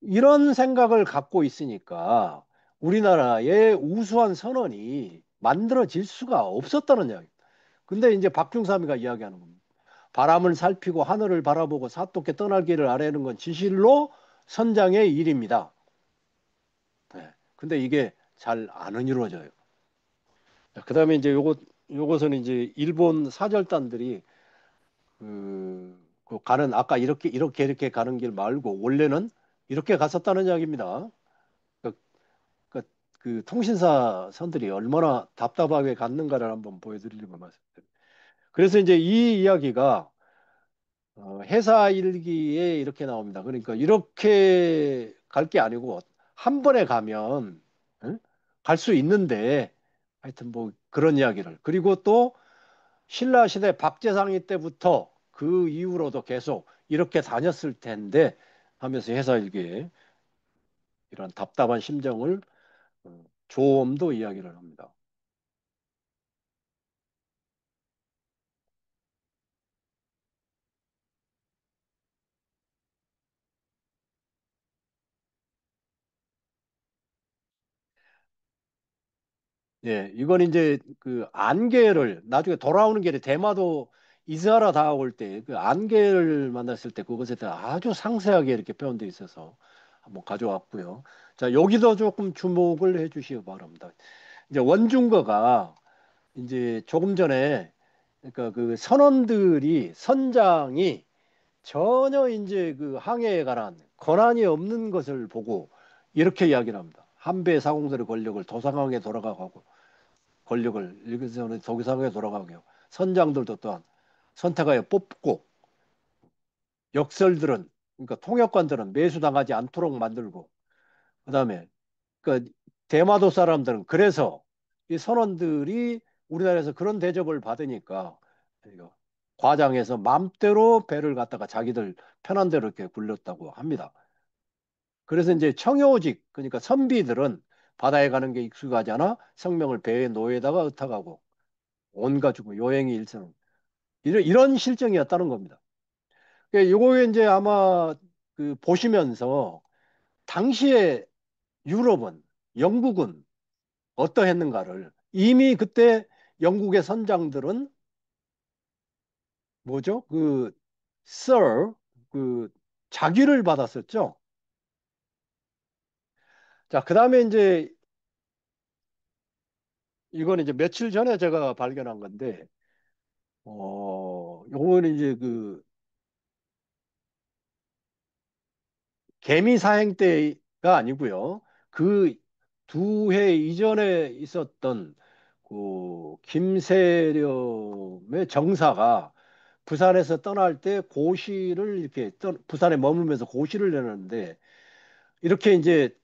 이런 생각을 갖고 있으니까 우리나라의 우수한 선언이 만들어질 수가 없었다는 이야기입니다. 근데 이제 박중삼이가 이야기하는 겁니다. 바람을 살피고 하늘을 바라보고 사토께 떠날기를 아뢰는 건 진실로 선장의 일입니다. 네. 근데 이게 잘 안 이루어져요. 그다음에 이제 요것은 이제 일본 사절단들이 그 가는 아까 이렇게 가는 길 말고 원래는 이렇게 갔었다는 이야기입니다. 그, 그, 그 통신사 선들이 얼마나 답답하게 갔는가를 한번 보여드리려고 말씀드립니다. 그래서 이제 이 이야기가 회사 일기에 이렇게 나옵니다. 그러니까 이렇게 갈 게 아니고 한 번에 가면 갈 수 있는데 하여튼 뭐 그런 이야기를 그리고 또 신라 시대 박재상이 때부터 그 이후로도 계속 이렇게 다녔을 텐데 하면서 회사 일기에 이런 답답한 심정을 조엄도 이야기를 합니다. 예, 이건 이제 그 안개를 나중에 돌아오는 길에 대마도 이스하라 다가올 때 그 안개를 만났을 때 그것에 대해 아주 상세하게 이렇게 표현되어 있어서 한번 가져왔고요. 자, 여기도 조금 주목을 해 주시기 바랍니다. 이제 원중거가 이제 조금 전에 그러니까 그 선원들이 선장이 전혀 이제 그 항해에 관한 권한이 없는 것을 보고 이렇게 이야기를 합니다. 한배 사공들의 권력을 도상항에 돌아가고 권력을 일본에서는 도기상에 돌아가고요. 선장들도 또한 선택하여 뽑고 역설들은 그러니까 통역관들은 매수당하지 않도록 만들고 그다음에 그 대마도 사람들은 그래서 이 선원들이 우리나라에서 그런 대접을 받으니까 이거 과장해서 맘대로 배를 갖다가 자기들 편한 대로 이렇게 굴렸다고 합니다. 그래서 이제 청요직 그러니까 선비들은 바다에 가는 게 익숙하지 않아 생명을 배의 노예에다가 의탁하고 온 가지고 여행이 일생 이런 실정이었다는 겁니다. 그러니까 요거에 이제 아마 그 보시면서 당시에 유럽은 영국은 어떠했는가를 이미 그때 영국의 선장들은 뭐죠? 그 Sir 그 자귀를 받았었죠. 자, 그다음에 이제 이건 이제 며칠 전에 제가 발견한 건데 요거는 이제 그 개미 사행 때가 아니고요. 그 두 해 이전에 있었던 그 김세렴의 정사가 부산에서 떠날 때 고시를 이렇게 부산에 머물면서 고시를 내는데 이렇게 이제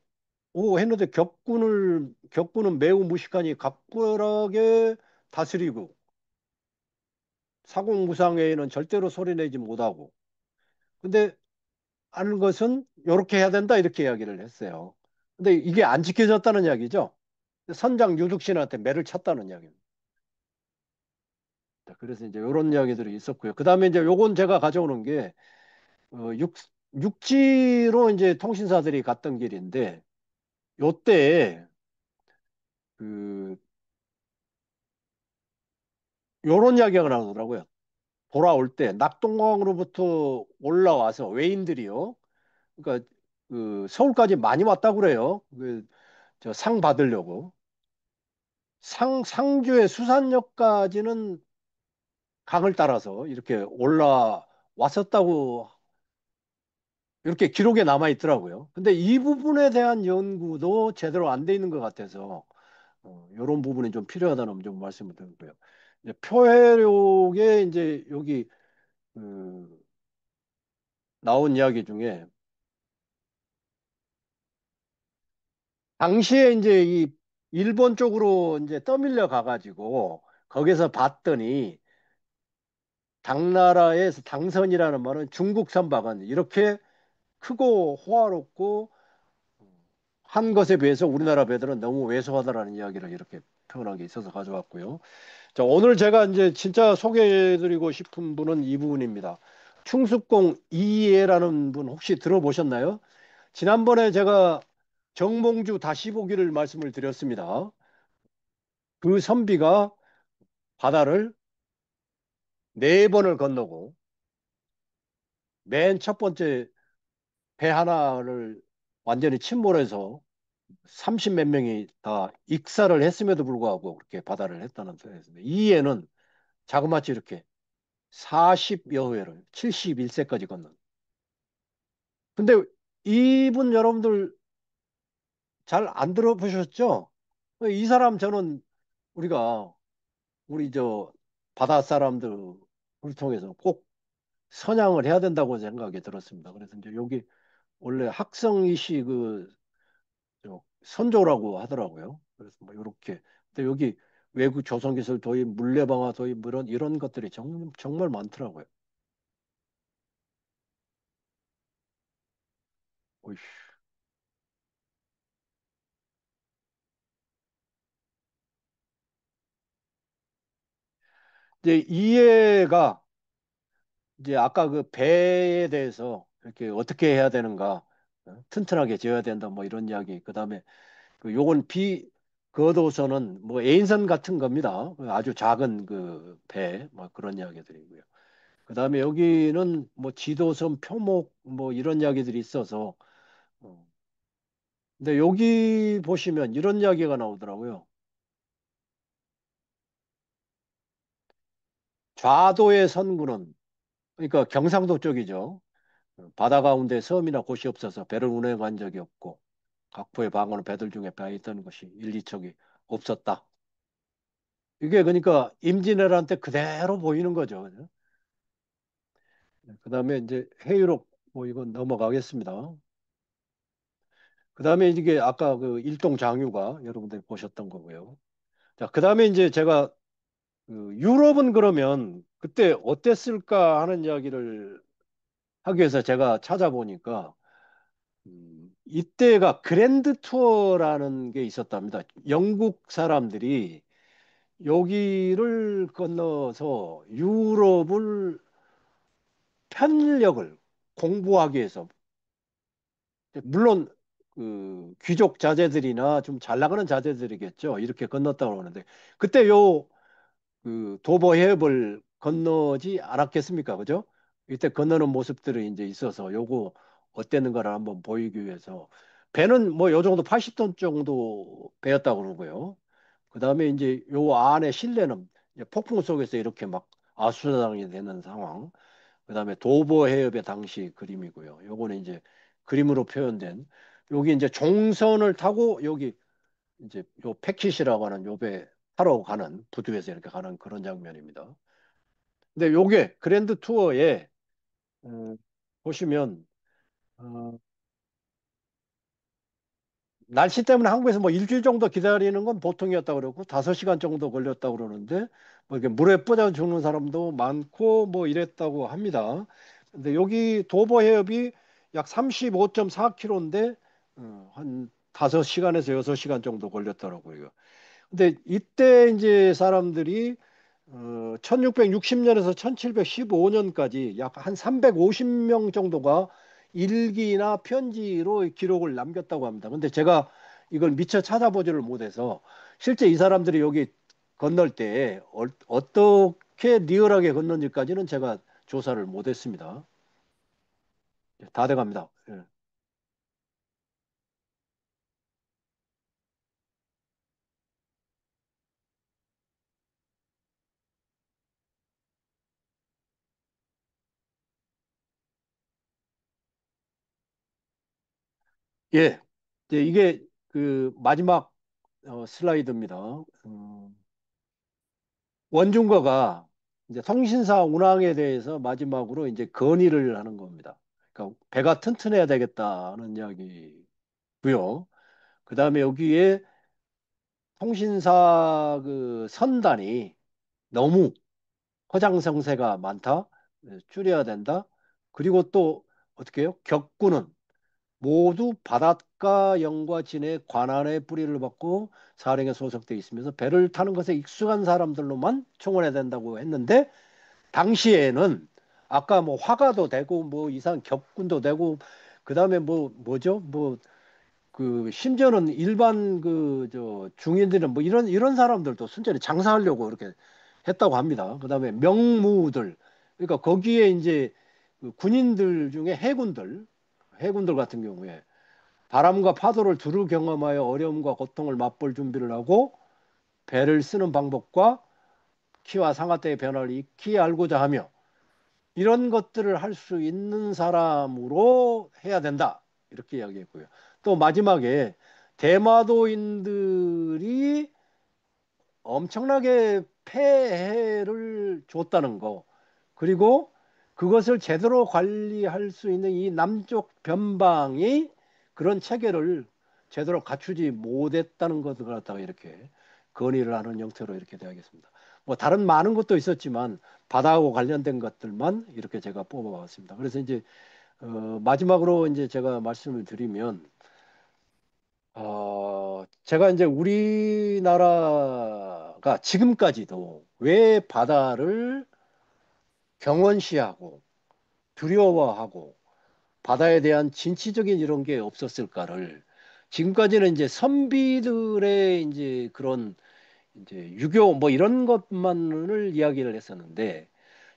오 했는데 격군은 매우 무식하니 각별하게 다스리고 사공무상회에는 절대로 소리내지 못하고 근데 하는 것은 이렇게 해야 된다 이렇게 이야기를 했어요. 근데 이게 안 지켜졌다는 이야기죠. 선장 유득신한테 매를 쳤다는 이야기입니다. 자, 그래서 이제 이런 이야기들이 있었고요. 그다음에 이제 요건 제가 가져오는 게 육지로 이제 통신사들이 갔던 길인데 요때 그 요런 이야기가 나오더라고요. 돌아올 때 낙동강으로부터 올라와서 외인들이요. 그러니까 그 서울까지 많이 왔다고 그래요. 그 저 상 받으려고. 상주의 수산역까지는 강을 따라서 이렇게 올라왔었다고 이렇게 기록에 남아 있더라고요. 근데 이 부분에 대한 연구도 제대로 안 돼 있는 것 같아서 이런 부분이 좀 필요하다는 좀 말씀을 드리고요. 이제 표해력에 이제 여기 그 나온 이야기 중에 당시에 이제 이 일본 쪽으로 이제 떠밀려 가가지고 거기서 봤더니 당나라에서 당선이라는 말은 중국 선박은 이렇게 크고 호화롭고 한 것에 비해서 우리나라 배들은 너무 왜소하다라는 이야기를 이렇게 표현한 게 있어서 가져왔고요. 자, 오늘 제가 이제 진짜 소개해드리고 싶은 분은 이 부분입니다. 충숙공 이해라는 분 혹시 들어보셨나요? 지난번에 제가 정몽주 다시 보기를 말씀을 드렸습니다. 그 선비가 바다를 네 번을 건너고 맨 첫 번째 배 하나를 완전히 침몰해서 30 몇 명이 다 익사를 했음에도 불구하고 그렇게 바다를 했다는 소리였습니다. 이해는 자그마치 이렇게 40여 회를 71세까지 걷는. 근데 이분 여러분들 잘 안 들어보셨죠? 이 사람 저는 우리가 우리 저 바다 사람들을 통해서 꼭 선양을 해야 된다고 생각이 들었습니다. 그래서 이제 여기 원래 학성이시 저 선조라고 하더라고요. 그래서 뭐 이렇게 근데 여기 외국 조선기술 도입, 물레방아 도입 뭐 이런 것들이 정말 많더라고요. 어이씨. 이제 이해가 이제 아까 그 배에 대해서 이렇게 어떻게 해야 되는가 튼튼하게 지어야 된다 뭐 이런 이야기 그다음에 그 요건 거도선은 뭐 에인선 같은 겁니다. 아주 작은 그 배 뭐 그런 이야기들이고요. 그다음에 여기는 뭐 지도선 표목 뭐 이런 이야기들이 있어서 어. 근데 여기 보시면 이런 이야기가 나오더라고요. 좌도의 선구는 그러니까 경상도 쪽이죠. 바다 가운데 섬이나 곳이 없어서 배를 운행한 적이 없고 각부의 방어는 배들 중에 배에 있던 것이 일리척이 없었다. 이게 그러니까 임진왜란 때 그대로 보이는 거죠. 그죠? 그다음에 이제 회유록 뭐 이건 넘어가겠습니다. 그다음에 이게 아까 그 일동장유가 여러분들이 보셨던 거고요. 자, 그다음에 이제 제가 유럽은 그러면 그때 어땠을까 하는 이야기를 하기 위해서 제가 찾아보니까 이때가 그랜드 투어라는 게 있었답니다. 영국 사람들이 여기를 건너서 유럽을 편력을 공부하기 위해서 물론 그 귀족 자제들이나 좀 잘 나가는 자제들이겠죠. 이렇게 건넜다고 하는데 그때 그 도보 해협을 건너지 않았겠습니까? 그죠? 이때 건너는 모습들이 이제 있어서 요거 어땠는가를 한번 보이기 위해서 배는 뭐 요 정도 80톤 정도 배였다고 그러고요. 그다음에 이제 요 안에 실내는 이제 폭풍 속에서 이렇게 막 아수라장이 되는 상황. 그다음에 도보 해협의 당시 그림이고요. 요거는 이제 그림으로 표현된 여기 이제 종선을 타고 여기 이제 요 패킷이라고 하는 요 배 타러 가는 부두에서 이렇게 가는 그런 장면입니다. 근데 요게 그랜드 투어에 음, 보시면 어, 날씨 때문에 한국에서 뭐 일주일 정도 기다리는 건 보통이었다고 그러고 5시간 정도 걸렸다고 그러는데 뭐 이렇게 물에 빠져 죽는 사람도 많고 뭐 이랬다고 합니다. 근데 여기 도보 해협이 약 35.4km인데 한 5시간에서 6시간 정도 걸렸더라고요. 근데 이때 이제 사람들이 1660년에서 1715년까지 약 한 350명 정도가 일기나 편지로 기록을 남겼다고 합니다. 근데 제가 이걸 미처 찾아보지를 못해서 실제 이 사람들이 여기 건널 때 어떻게 리얼하게 건넌지까지는 제가 조사를 못했습니다. 다 돼갑니다. 예. 예. 이게 그 마지막 슬라이드입니다. 원중거가 이제 통신사 운항에 대해서 마지막으로 이제 건의를 하는 겁니다. 그러니까 배가 튼튼해야 되겠다는 이야기고요. 그다음에 여기에 통신사 그 선단이 너무 허장성세가 많다. 줄여야 된다. 그리고 또 어떻게 해요? 격군은 모두 바닷가 영과 진해 관할의 뿌리를 받고 사령에 소속돼 있으면서 배를 타는 것에 익숙한 사람들로만 총원해야 된다고 했는데 당시에는 아까 뭐 화가도 되고 뭐 이상 격군도 되고 그다음에 뭐 뭐죠? 뭐 그 심지어는 일반 그 저 중인들은 뭐 이런 사람들도 순전히 장사하려고 이렇게 했다고 합니다. 그다음에 명무들 그러니까 거기에 이제 그 군인들 중에 해군들 같은 경우에 바람과 파도를 두루 경험하여 어려움과 고통을 맛볼 준비를 하고 배를 쓰는 방법과 키와 상하 때의 변화를 익히 알고자 하며 이런 것들을 할 수 있는 사람으로 해야 된다. 이렇게 이야기했고요. 또 마지막에 대마도인들이 엄청나게 폐해를 줬다는 거. 그리고 그것을 제대로 관리할 수 있는 이 남쪽 변방이 그런 체계를 제대로 갖추지 못했다는 것을 갖다가 이렇게 건의를 하는 형태로 이렇게 되어야겠습니다. 뭐 다른 많은 것도 있었지만 바다하고 관련된 것들만 이렇게 제가 뽑아봤습니다. 그래서 이제 마지막으로 이제 제가 말씀을 드리면 제가 이제 우리나라가 지금까지도 왜 바다를 경원시하고 두려워하고 바다에 대한 진취적인 이런 게 없었을까를 지금까지는 이제 선비들의 이제 그런 이제 유교 뭐 이런 것만을 이야기를 했었는데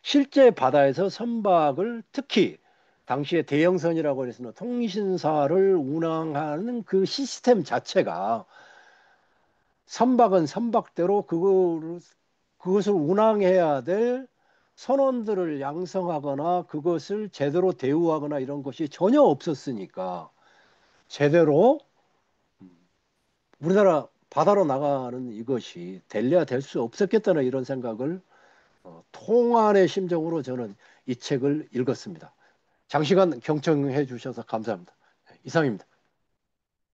실제 바다에서 선박을 특히 당시에 대형선이라고 해서 통신사를 운항하는 그 시스템 자체가 선박은 선박대로 그것을 운항해야 될 선원들을 양성하거나 그것을 제대로 대우하거나 이런 것이 전혀 없었으니까 제대로 우리나라 바다로 나가는 이것이 될래야 될 수 없었겠다는 이런 생각을 통안의 심정으로 저는 이 책을 읽었습니다. 장시간 경청해 주셔서 감사합니다. 이상입니다.